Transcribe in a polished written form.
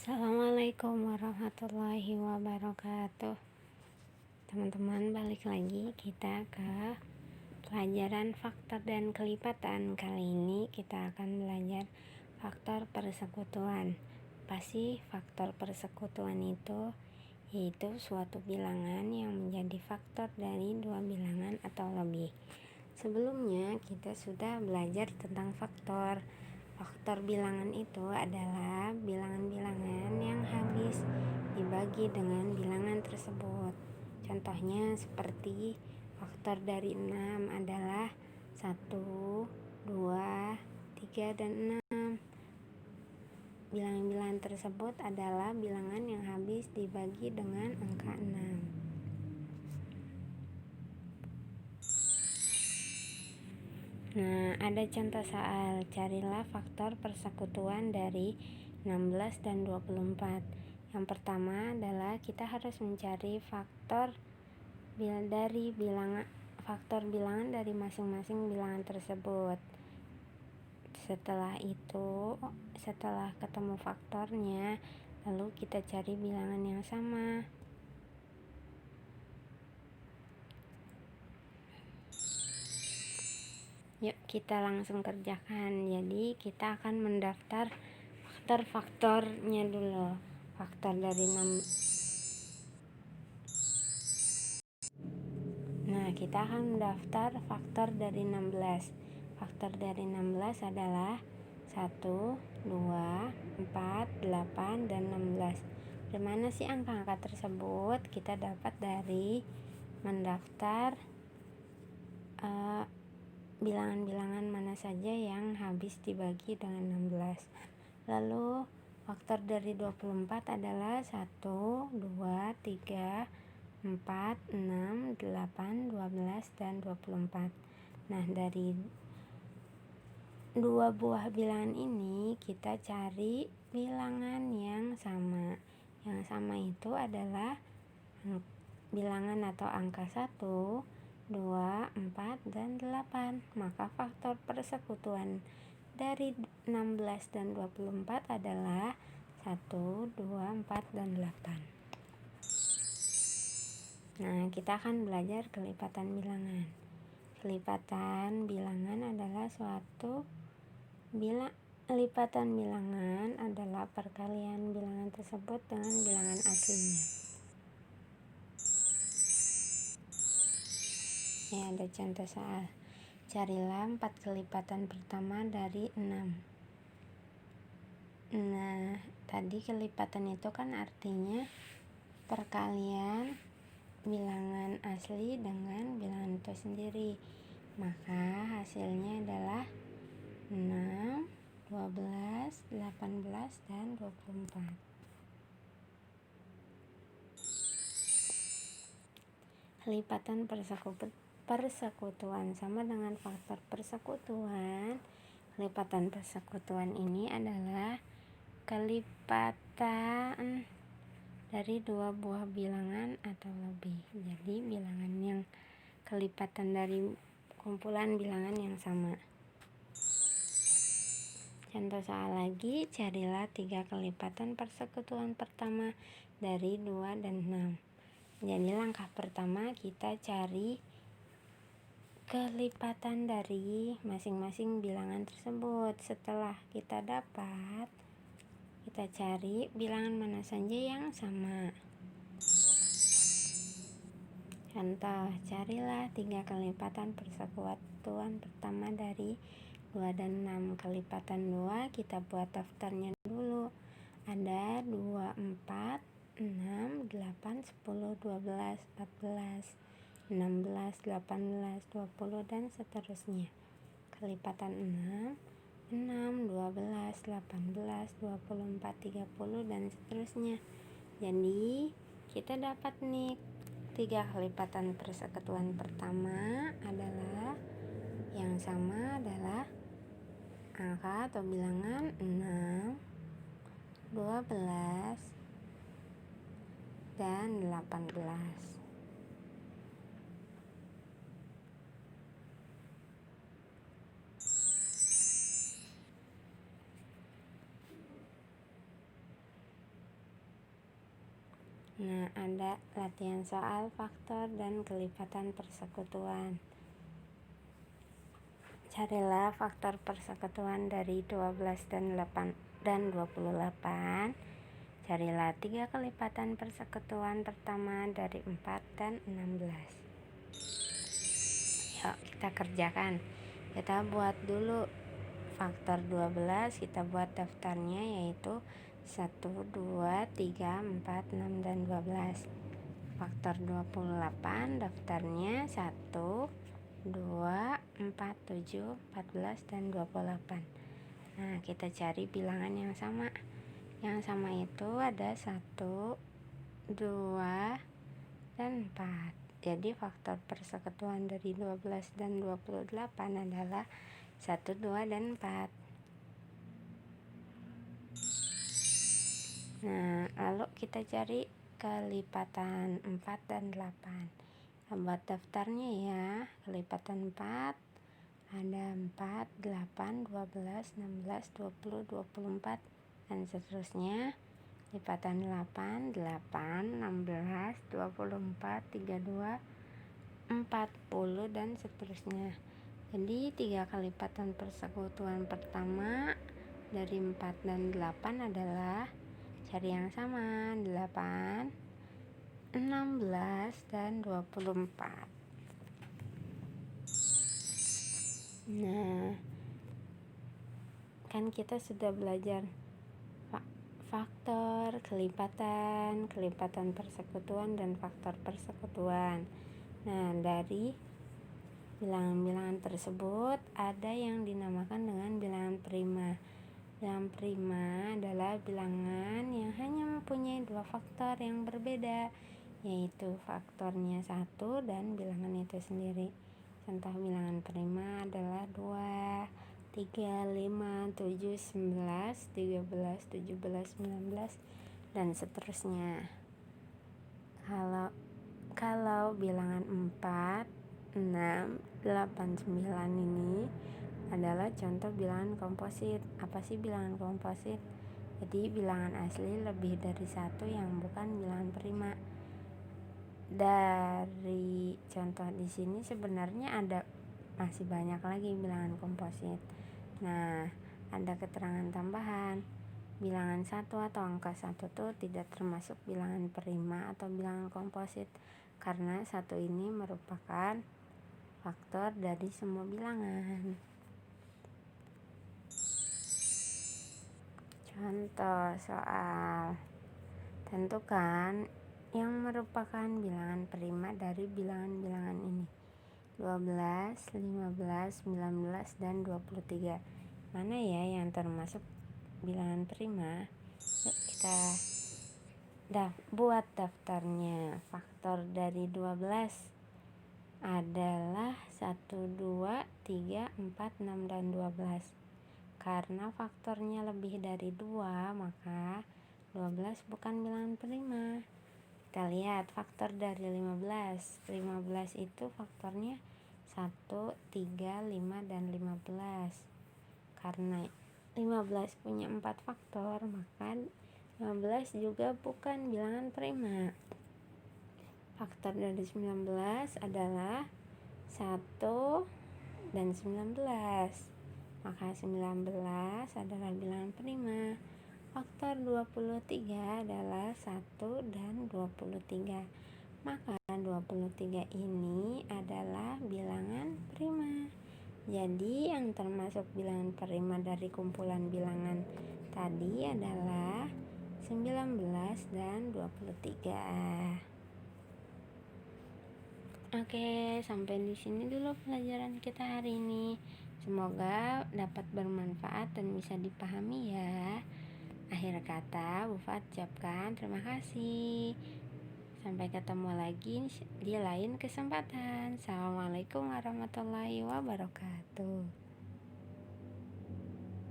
Assalamualaikum warahmatullahi wabarakatuh. Teman-teman, balik lagi kita ke pelajaran faktor dan kelipatan. Kali ini kita akan belajar faktor persekutuan. Apa sih faktor persekutuan itu? Yaitu suatu bilangan yang menjadi faktor dari dua bilangan atau lebih. Sebelumnya kita sudah belajar tentang faktor. Faktor bilangan itu adalah bilangan-bilangan yang habis dibagi dengan bilangan tersebut. Contohnya seperti faktor dari 6 adalah 1, 2, 3, dan 6. Bilangan-bilangan tersebut adalah bilangan yang habis dibagi dengan angka 6. Nah, ada contoh soal. Carilah faktor persekutuan dari 16 dan 24. Yang pertama adalah kita harus mencari faktor bilangan dari masing-masing bilangan tersebut. Setelah ketemu faktornya, lalu kita cari bilangan yang sama. Yuk kita langsung kerjakan. Jadi kita akan mendaftar faktor-faktornya dulu. Faktor dari 6. Nah, kita akan mendaftar faktor dari 16. Faktor dari 16 adalah 1, 2, 4, 8, dan 16. Dari mana sih angka-angka tersebut? Kita dapat dari mendaftar bilangan-bilangan mana saja yang habis dibagi dengan 16. Lalu faktor dari 24 adalah 1, 2, 3, 4, 6, 8, 12, dan 24. Nah, dari dua buah bilangan ini kita cari bilangan yang sama. Yang sama itu adalah bilangan atau angka 1, 2, 4, dan 8. Maka faktor persekutuan dari 16 dan 24 adalah 1, 2, 4, dan 8. Nah, kita akan belajar kelipatan bilangan. Kelipatan bilangan adalah lipatan bilangan adalah perkalian bilangan tersebut dengan bilangan aslinya. Ini ada contoh soal. Carilah 4 kelipatan pertama dari 6. Nah, tadi kelipatan itu kan artinya perkalian bilangan asli dengan bilangan itu sendiri. Maka hasilnya adalah 6, 12, 18, dan 24. Kelipatan persekutuan sama dengan faktor persekutuan. Kelipatan persekutuan ini adalah kelipatan dari dua buah bilangan atau lebih. Jadi bilangan yang kelipatan dari kumpulan bilangan yang sama. Contoh soal lagi, carilah 3 kelipatan persekutuan pertama dari 2 dan 6. Jadi langkah pertama kita cari kelipatan dari masing-masing bilangan tersebut. Setelah kita dapat, kita cari bilangan mana saja yang sama. Contoh, carilah 3 kelipatan persekutuan pertama dari 2 dan 6. Kelipatan 2 kita buat daftarnya dulu. Ada 2, 4, 6, 8, 10, 12, 14, 16, 18, 20, dan seterusnya. Kelipatan 6, 12, 18, 24, 30, dan seterusnya. Jadi kita dapat nih 3 kelipatan persekutuan pertama adalah yang sama adalah angka atau bilangan 6, 12, dan 18. Nah, ada latihan soal faktor dan kelipatan persekutuan. Carilah faktor persekutuan dari 12 dan 28. Carilah 3 kelipatan persekutuan pertama dari 4 dan 16. Yuk kita kerjakan. Kita buat dulu faktor 12, kita buat daftarnya yaitu 1, 2, 3, 4, 6, dan 12. Faktor 28 daftarnya 1, 2, 4, 7, 14, dan 28. Nah, kita cari bilangan yang sama. Yang sama itu ada 1, 2, dan 4. Jadi faktor persekutuan dari 12 dan 28 adalah 1, 2, dan 4. Nah, lalu kita cari kelipatan 4 dan 8. Buat daftarnya ya. Kelipatan 4 ada 4, 8, 12, 16, 20, 24, dan seterusnya. Lipatan 8, 8, 16, 24, 32, 40, dan seterusnya. Jadi 3 kelipatan persekutuan pertama dari 4 dan 8 adalah cari yang sama, 8, 16, dan 24. Nah, kan kita sudah belajar faktor, kelipatan persekutuan, dan faktor persekutuan. Nah, dari bilangan-bilangan tersebut ada yang dinamakan dengan bilangan prima. Bilangan prima adalah bilangan yang hanya mempunyai 2 faktor yang berbeda, yaitu faktornya 1 dan bilangan itu sendiri. Contoh bilangan prima adalah 2, 3, 5, 7, 11, 13, 17, 19, dan seterusnya. Kalau bilangan 4, 6, 8, 9 ini adalah contoh bilangan komposit. Apa sih bilangan komposit? Jadi bilangan asli lebih dari 1 yang bukan bilangan prima. Dari contoh di sini sebenarnya ada masih banyak lagi bilangan komposit. Nah, ada keterangan tambahan. Bilangan 1 atau angka 1 itu tidak termasuk bilangan prima atau bilangan komposit karena 1 ini merupakan faktor dari semua bilangan. Contoh soal. Tentukan yang merupakan bilangan prima dari bilangan-bilangan ini. 12, 15, 19, dan 23. Mana ya yang termasuk bilangan prima? Yuk kita buat daftarnya. Faktor dari 12 adalah 1, 2, 3, 4, 6, dan 12. Karena faktornya lebih dari 2, maka 12 bukan bilangan prima. Kita lihat faktor dari 15. 15 itu faktornya 1, 3, 5, dan 15. Karena 15 punya 4 faktor, maka 15 juga bukan bilangan prima. Faktor dari 19 adalah 1 dan 19. Maka 19 adalah bilangan prima. Faktor 23 adalah 1 dan 23. Maka 23 ini adalah bilangan prima. Jadi yang termasuk bilangan prima dari kumpulan bilangan tadi adalah 19 dan 23. Oke, sampai di sini dulu pelajaran kita hari ini. Semoga dapat bermanfaat dan bisa dipahami ya. Akhir kata, Bu Fat ucapkan terima kasih. Sampai ketemu lagi di lain kesempatan. Assalamualaikum warahmatullahi wabarakatuh.